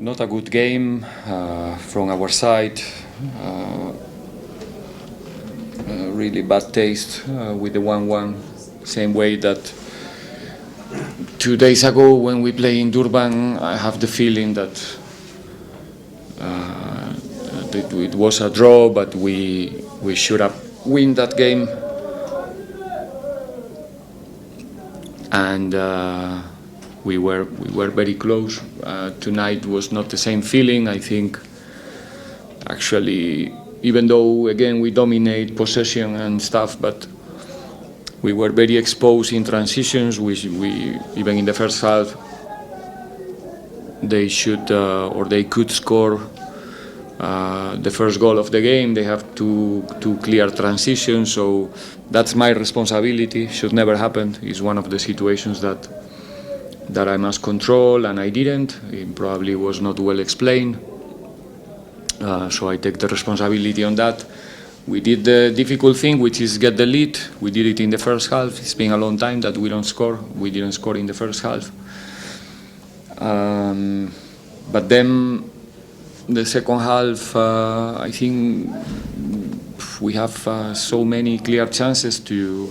not a good game from our side. Really bad taste with the 1-1. Same way that 2 days ago when we play in Durban, I have the feeling that it was a draw, but we should have win that game. And we were very close. Tonight was not the same feeling. I think actually, even though again we dominate possession and stuff, but we were very exposed in transitions. We even in the first half they should or they could score the first goal of the game. They have two clear transitions, so that's my responsibility. Should never happen. It's one of the situations that I must control, and I didn't. It probably was not well explained, so I take the responsibility on that. We did the difficult thing, which is get the lead. We did it in the first half. It's been a long time that we don't score. We didn't score in the first half. But then the second half, I think we have so many clear chances to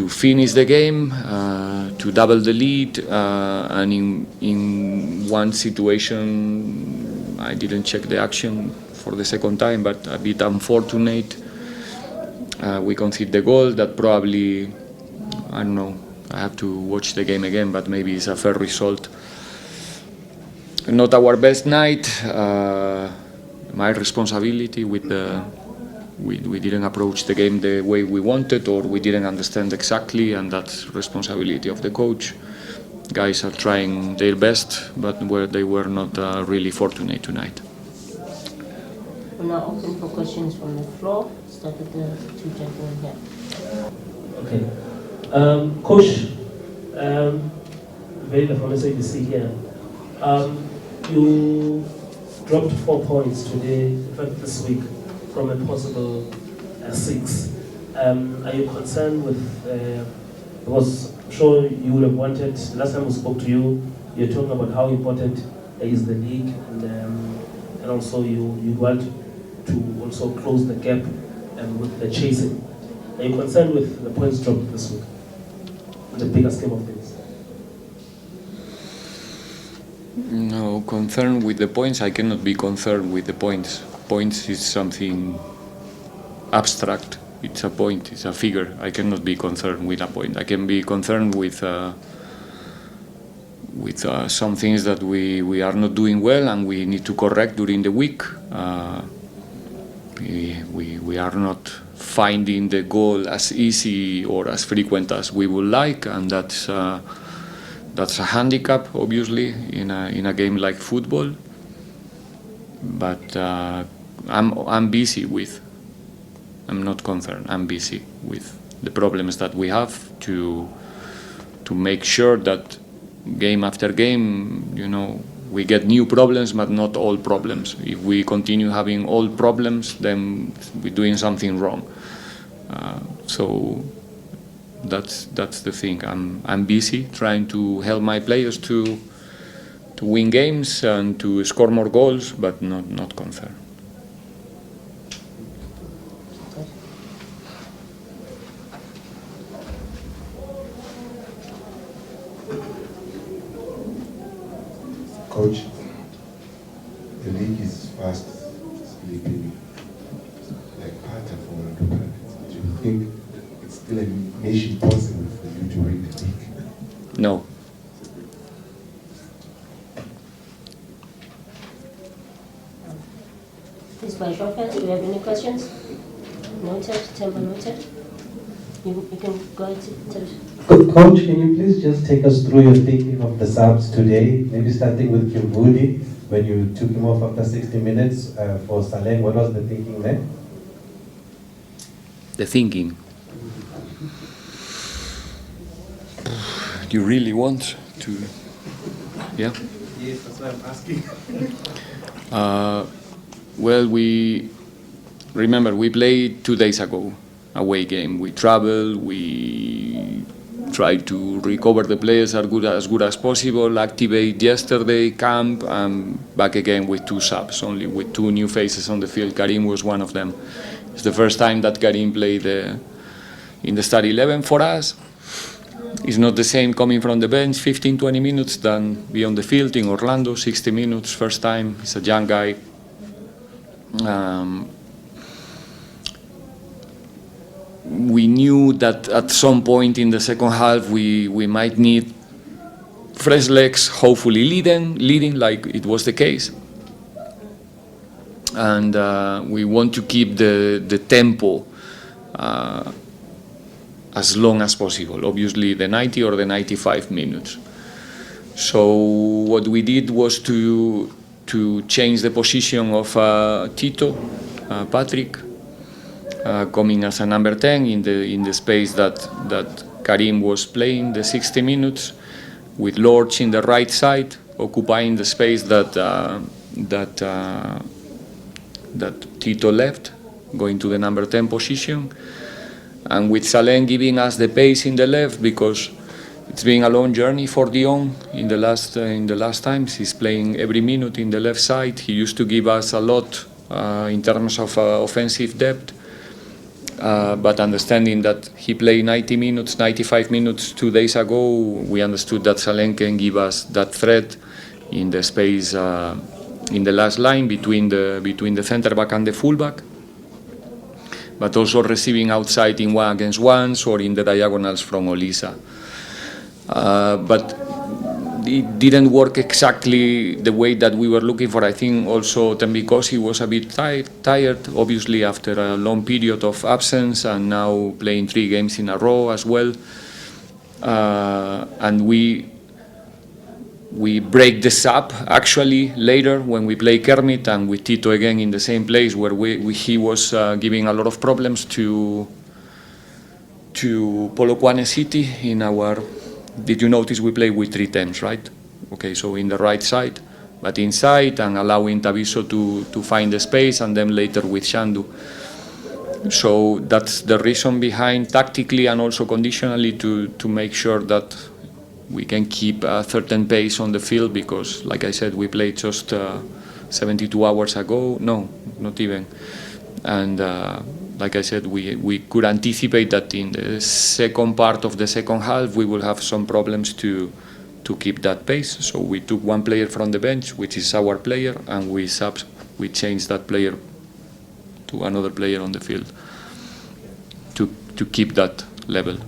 finish the game, to double the lead, and in one situation, I didn't check the action for the second time, but a bit unfortunate. We concede the goal that probably, I don't know, I have to watch the game again, but maybe it's a fair result. Not our best night. My responsibility with the we didn't approach the game the way we wanted, or we didn't understand exactly, and that's responsibility of the coach. Guys are trying their best, but they were not really fortunate tonight. We're now open for questions from the floor. Start with the two gentlemen here. Okay. Coach, very from SABC here. You dropped 4 points today, in fact this week, from a possible 6. Are you concerned with, because I'm sure you would have wanted, last time we spoke to you, you were talking about how important is the league, and also you want to also close the gap with the chasing. Are you concerned with the points dropped this week, in the bigger scheme of things? No, concerned with the points, I cannot be concerned with the points. Points is something abstract. It's a point, it's a figure. I cannot be concerned with a point. I can be concerned with some things that we are not doing well and we need to correct during the week. We are not finding the goal as easy or as frequent as we would like, and that's a handicap, obviously, in a game like football. But I'm busy with. I'm not concerned. I'm busy with the problems that we have to make sure that game after game, we get new problems, but not all problems. If we continue having old problems, then we're doing something wrong. So that's the thing. I'm busy trying to help my players to win games and to score more goals, but not concerned. Coach, the league is fast sleeping like pattern for Orlando Pirates. Do you think it's still a mission possible for you to win the league? No. Please, by show of hands, do you have any questions? Noted, Temple noted. You can go ahead to tell us. Coach, can you please just take us through your thinking of the subs today? Maybe starting with Kimvuli, when you took him off after 60 minutes for Saleng. What was the thinking there? The thinking. You really want to? Yeah? Yes, that's what I'm asking. Well, we played 2 days ago, away game. We traveled, we try to recover the players as good as possible, activate yesterday, camp, and back again with 2 subs, only with 2 new faces on the field. Karim was one of them. It's the first time that Karim played in the start 11 for us. It's not the same coming from the bench 15-20 minutes than be on the field in Orlando, 60 minutes, first time. He's a young guy. We knew that at some point in the second half we might need fresh legs, hopefully leading like it was the case. And we want to keep the tempo as long as possible, obviously the 90 or the 95 minutes. So what we did was to change the position of Tito, Patrick, coming as a number 10 in the space that Karim was playing the 60 minutes, with Lorch in the right side, occupying the space that Tito left, going to the number 10 position, and with Salem giving us the pace in the left, because it's been a long journey for Dion in the last times. He's playing every minute in the left side. He used to give us a lot in terms of offensive depth. But understanding that he played 90 minutes, 95 minutes 2 days ago, we understood that Salem can give us that threat in the space in the last line between the center back and the fullback, but also receiving outside in 1-against-1s or in the diagonals from Olisa. But it didn't work exactly the way that we were looking for. I think also because he was a bit tired, obviously after a long period of absence, and now playing 3 games in a row as well. And we break this up actually later when we play Kermit and with Tito again in the same place where he was giving a lot of problems to Polokwane City in our. Did you notice we play with 3 10s, right? Okay, so in the right side, but inside, and allowing Tabiso to find the space, and then later with Shandu. So that's the reason behind tactically and also conditionally to make sure that we can keep a certain pace on the field, because, like I said, we played just 72 hours ago. No, not even. And like I said, we could anticipate that in the second part of the second half we will have some problems to keep that pace. So we took 1 player from the bench, which is our player, and we changed that player to another player on the field to keep that level.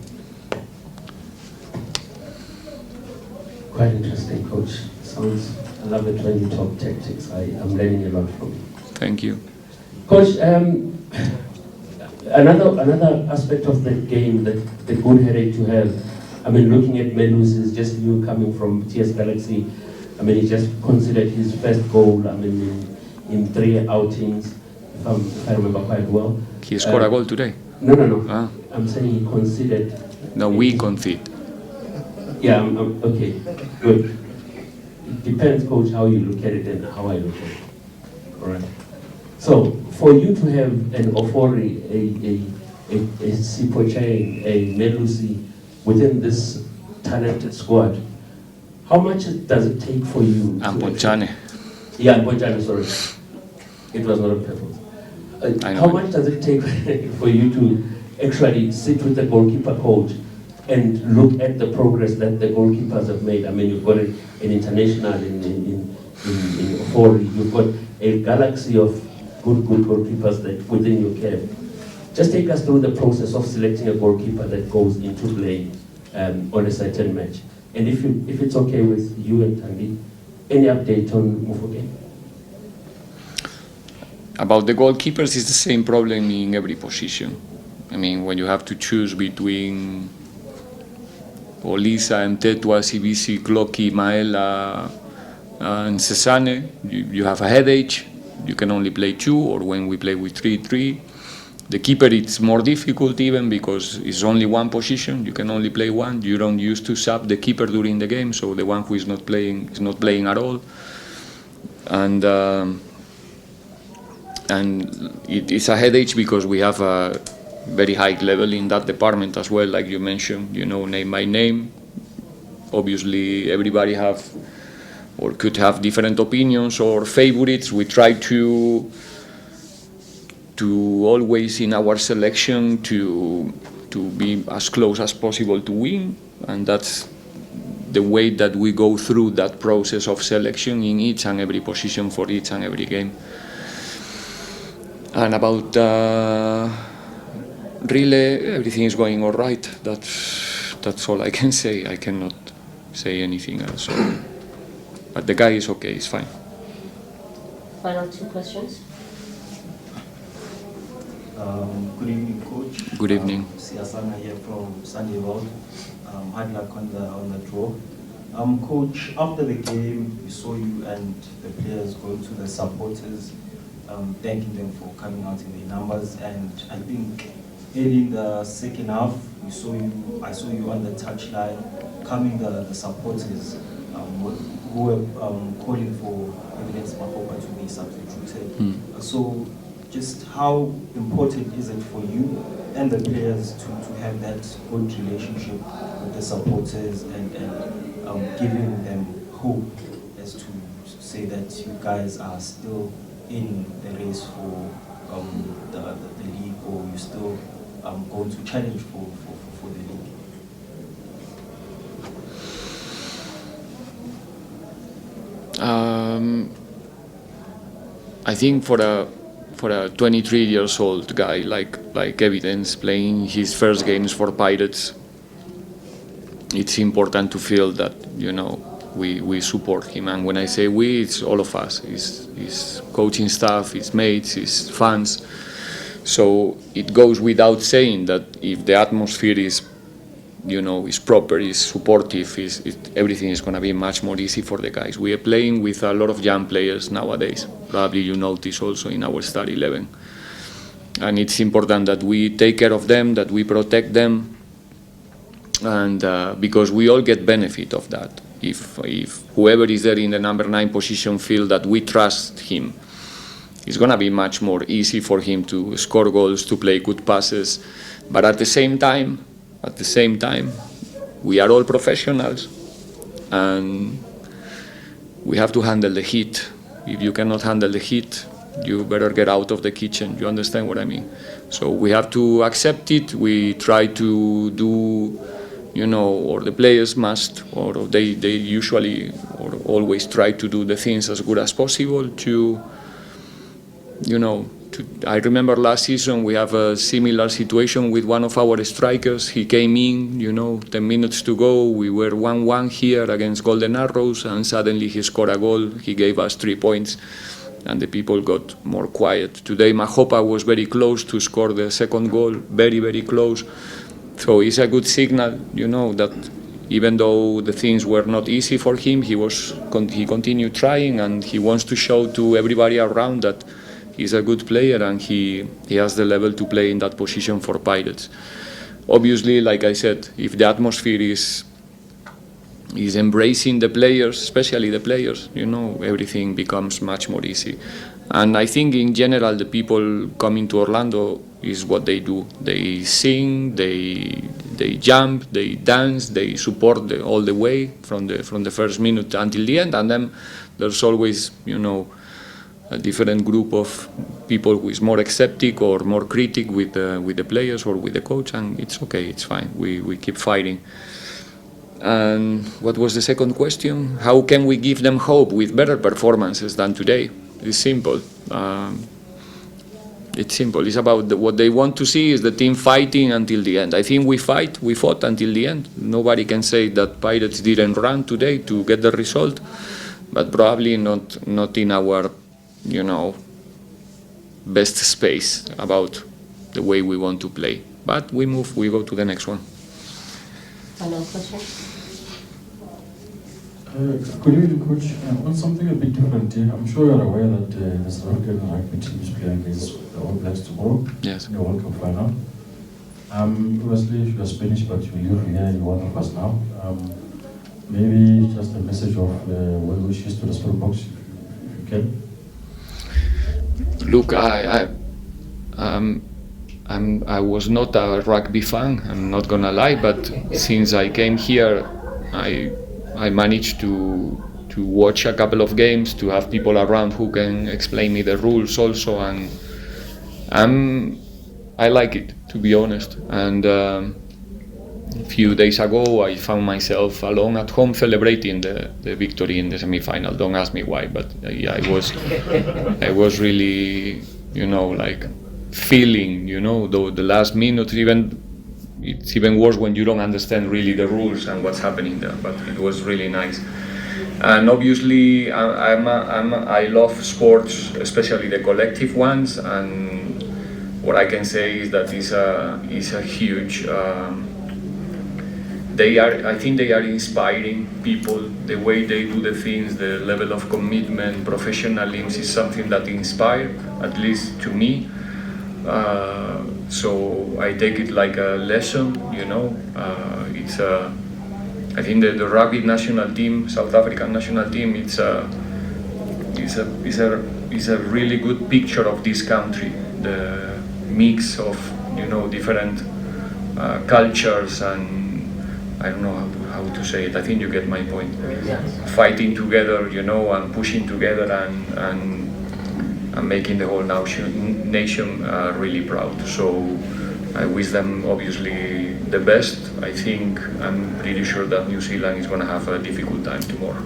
Quite interesting, Coach. I love it when you talk tactics. I'm learning a lot from you. Thank you. Coach, another aspect of the game, the good headache to have, I mean, looking at Melus is just you coming from TS Galaxy. I mean, he just considered his first goal, I mean, in 3 outings, if I remember quite well. He scored a goal today. No. Ah. I'm saying he considered. No, we concede. Yeah, okay, good. It depends, Coach, how you look at it and how I look at it. All right. So, for you to have an Ofori, a Sipochain, a Melusi within this talented squad, how much does it take for you? And Ponchane. Yeah, Ponchane, sorry. It was not a purpose. How much does it take for you to actually sit with the goalkeeper coach and look at the progress that the goalkeepers have made? I mean, you've got an international in Ofori, you've got a galaxy of good goalkeepers that within your care. Just take us through the process of selecting a goalkeeper that goes into play on a certain match. And if it's okay with you and Tangi, any update on Mufoke? About the goalkeepers, it's the same problem in every position. I mean, when you have to choose between Olisa, Mtetwa, Sibisi, Kloki, Maela, and Cesane, you have a headache. You can only play 2, or when we play with 3-3. The keeper, it's more difficult even because it's only 1 position. You can only play 1. You don't use to sub the keeper during the game, so the one who is not playing at all. And it's a headache because we have very high level in that department as well, like you mentioned, name by name. Obviously, everybody have or could have different opinions or favorites. We try to always in our selection to be as close as possible to win, and that's the way that we go through that process of selection in each and every position for each and every game. And about relay, everything is going all right. That's all I can say. I cannot say anything else. But the guy is okay, he's fine. Final 2 questions. Good evening, Coach. Good evening. Siasana here from Sunday Road. Hard luck on the draw. Coach, after the game, we saw you and the players going to the supporters, thanking them for coming out in their numbers. And I think early in the second half, I saw you on the touchline, calming the supporters who were calling for Evidence Mahopa to be substituted. So just how important is it for you and the players to have that good relationship with the supporters and giving them hope as to say that you guys are still in the race for the league, or you still going to challenge for the league? I think for a 23 years old guy like Evidence playing his first games for Pirates, it's important to feel that we support him. And when I say we, it's all of us. His coaching staff, his mates, his fans. So it goes without saying that if the atmosphere is proper, is supportive, everything is going to be much more easy for the guys. We are playing with a lot of young players nowadays. Probably you notice also in our star 11. And it's important that we take care of them, that we protect them, and because we all get benefit of that. If whoever is there in the number 9 position feel that we trust him, it's going to be much more easy for him to score goals, to play good passes. But at the same time, we are all professionals, and we have to handle the heat. If you cannot handle the heat, you better get out of the kitchen. You understand what I mean? So we have to accept it. We try to do, or the players must, or they usually or always try to do the things as good as possible I remember last season we have a similar situation with one of our strikers. He came in, 10 minutes to go. We were 1-1 here against Golden Arrows, and suddenly he scored a goal. He gave us 3 points, and the people got more quiet. Today, Mahopa was very close to score the second goal, very, very close. So it's a good signal, that even though the things were not easy for him, he continued trying, and he wants to show to everybody around that he's a good player and he has the level to play in that position for Pirates. Obviously, like I said, if the atmosphere is embracing the players, especially the players, everything becomes much more easy. And I think in general, the people coming to Orlando is what they do. They sing, they jump, they dance, they support all the way from the first minute until the end. And then there's always, a different group of people who is more accepting or more critic with the players or with the coach, and it's okay, it's fine. We keep fighting. And what was the second question? How can we give them hope with better performances than today? It's simple. It's simple. It's about what they want to see is the team fighting until the end. I think we fought until the end. Nobody can say that Pirates didn't run today to get the result, but probably not in our best space about the way we want to play. But we go to the next one. Final question. Good evening, Coach. On something a bit different here, I'm sure you're aware that the South African rugby team is playing against the All Blacks tomorrow. Yes. In the World Cup final. Obviously, if you're Spanish, but you live here, you're one of us now. Maybe just a message of well wishes to the Springboks, if you can. Look, I was not a rugby fan, I'm not gonna lie, but since I came here, I managed to watch a couple of games, to have people around who can explain me the rules also, and I like it, to be honest. And a few days ago I found myself alone at home celebrating the victory in the semi-final. Don't ask me why, but yeah, I was really, like feeling, the last minute. It's even worse when you don't understand really the rules and what's happening there, but it was really nice. And obviously I love sports, especially the collective ones, and what I can say is that is a huge, I think they are inspiring people. The way they do the things, the level of commitment, professionalism is something that inspires, at least to me. So I take it like a lesson, it's I think the rugby national team, South African national team, it's a really good picture of this country. The mix of different cultures, and I don't know how to say it. I think you get my point. Fighting together, and pushing together, and making the whole nation really proud. So I wish them obviously the best. I'm pretty sure that New Zealand is going to have a difficult time tomorrow.